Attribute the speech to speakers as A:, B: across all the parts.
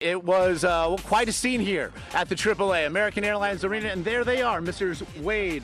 A: It was quite a scene here at the AAA American Airlines Arena, and there they are, Mr. Wade,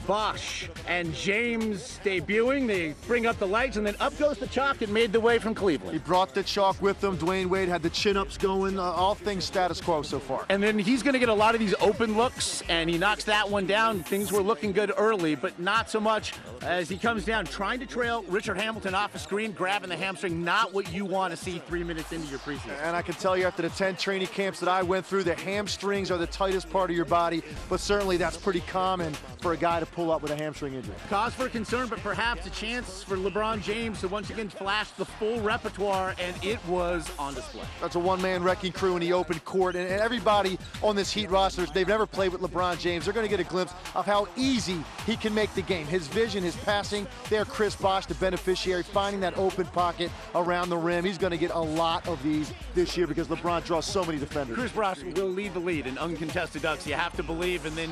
A: Bosch, and James debuting. They bring up the lights, and then up goes the chalk and made the way from Cleveland.
B: He brought the chalk with him. Dwayne Wade had the chin-ups going, all things status quo so far.
A: And then he's going to get a lot of these open looks, and he knocks that one down. Things were looking good early, but not so much as he comes down, trying to trail Richard Hamilton off the screen, grabbing the hamstring. Not what you want to see 3 minutes into your preseason.
B: And I can tell you, after the 10 training camps that I went through, the hamstrings are the tightest part of your body, but certainly that's pretty common for a guy to pull up with a hamstring injury.
A: Cause for concern, but perhaps a chance for LeBron James to once again flash the full repertoire, and it was on display.
B: That's a one-man wrecking crew in the open court, and everybody on this Heat roster, they've never played with LeBron James. They're going to get a glimpse of how easy he can make the game. His vision, his passing, there Chris Bosh, the beneficiary, finding that open pocket around the rim. He's going to get a lot of these this year because LeBron draws so many defenders.
A: Chris Bosh will lead the lead in uncontested dunks. You have to believe, and then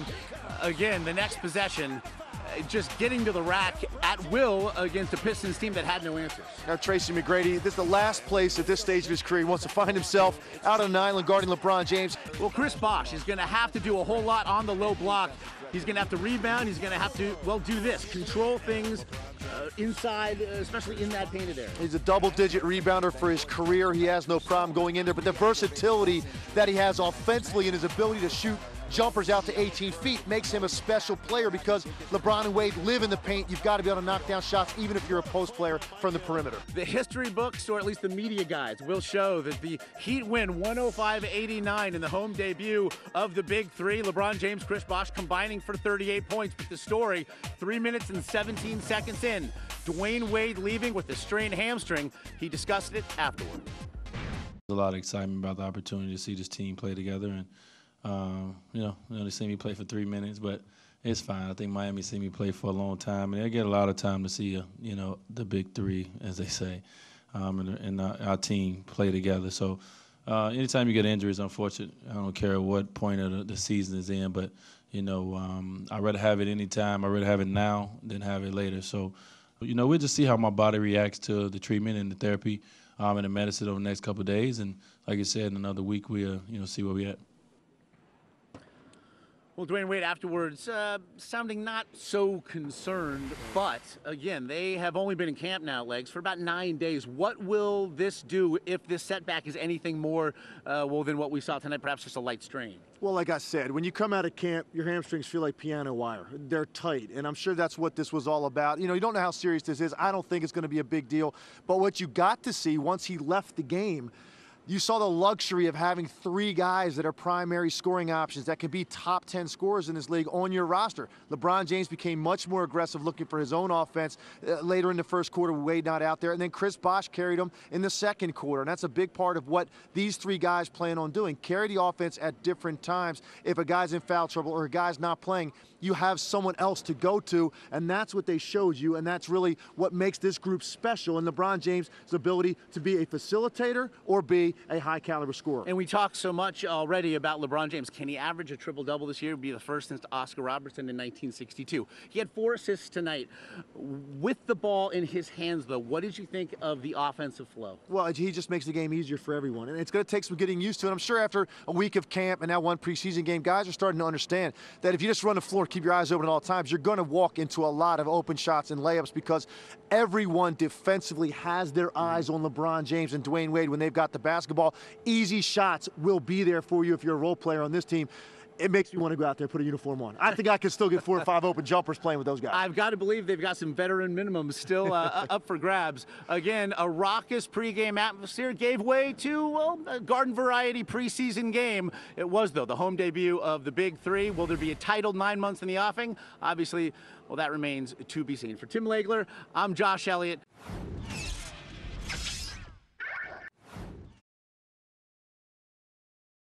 A: again, the next possession, just getting to the rack at will against a Pistons team that had no answers.
B: Now Tracy McGrady, this is the last place at this stage of his career he wants to find himself out on an island guarding LeBron James.
A: Well, Chris Bosh is going to have to do a whole lot on the low block. He's going to have to rebound. He's going to have to, well, do this, control things inside, especially in that painted area.
B: He's a double-digit rebounder for his career. He has no problem going in there, but the versatility that he has offensively and his ability to shoot jumpers out to 18 feet makes him a special player because LeBron and Wade live in the paint. You've got to be able to knock down shots even if you're a post player from the perimeter.
A: The history books, or at least the media guides, will show that the Heat win 105-89 in the home debut of the Big Three. LeBron James, Chris Bosh combining for 38 points. But the story, 3 minutes and 17 seconds in, Dwayne Wade leaving with a strained hamstring. He discussed it afterward.
C: There's a lot of excitement about the opportunity to see this team play together, and they see me play for 3 minutes, but it's fine. I think Miami see me play for a long time, and they get a lot of time to see, the Big Three, as they say, and our team play together. So anytime you get injuries, unfortunate. I don't care what point of the season is in, but, I'd rather have it anytime. I'd rather have it now than have it later. So, we'll just see how my body reacts to the treatment and the therapy and the medicine over the next couple of days. And like I said, in another week, we'll, see where we're at.
A: Well, Dwayne Wade afterwards sounding not so concerned, but again, they have only been in camp now, Legs, for about 9 days. What will this do if this setback is anything more, than what we saw tonight, perhaps just a light strain?
B: Well, like I said, when you come out of camp, your hamstrings feel like piano wire. They're tight, and I'm sure that's what this was all about. You don't know how serious this is. I don't think it's going to be a big deal. But what you got to see once he left the game, you saw the luxury of having 3 guys that are primary scoring options that can be top 10 scorers in this league on your roster. LeBron James became much more aggressive looking for his own offense later in the first quarter with Wade not out there. And then Chris Bosh carried him in the second quarter. And that's a big part of what these 3 guys plan on doing. Carry the offense at different times. If a guy's in foul trouble or a guy's not playing, you have someone else to go to. And that's what they showed you. And that's really what makes this group special. And LeBron James' ability to be a facilitator or be a high-caliber scorer.
A: And we talked so much already about LeBron James. Can he average a triple-double this year? It'd be the first since Oscar Robertson in 1962. He had 4 assists tonight. With the ball in his hands, though, what did you think of the offensive flow?
B: Well, he just makes the game easier for everyone, and it's going to take some getting used to it. I'm sure after a week of camp and now one preseason game, guys are starting to understand that if you just run the floor, keep your eyes open at all times, you're going to walk into a lot of open shots and layups because everyone defensively has their eyes on LeBron James and Dwayne Wade when they've got the basketball. Easy shots will be there for you if you're a role player on this team. It makes me want to go out there and put a uniform on. I think I could still get 4 or 5 open jumpers playing with those guys.
A: I've got to believe they've got some veteran minimums still up for grabs. Again, a raucous pregame atmosphere gave way to, well, a garden variety preseason game. It was, though, the home debut of the Big Three. Will there be a titled 9 months in the offing? Obviously, well, that remains to be seen. For Tim Legler, I'm Josh Elliott.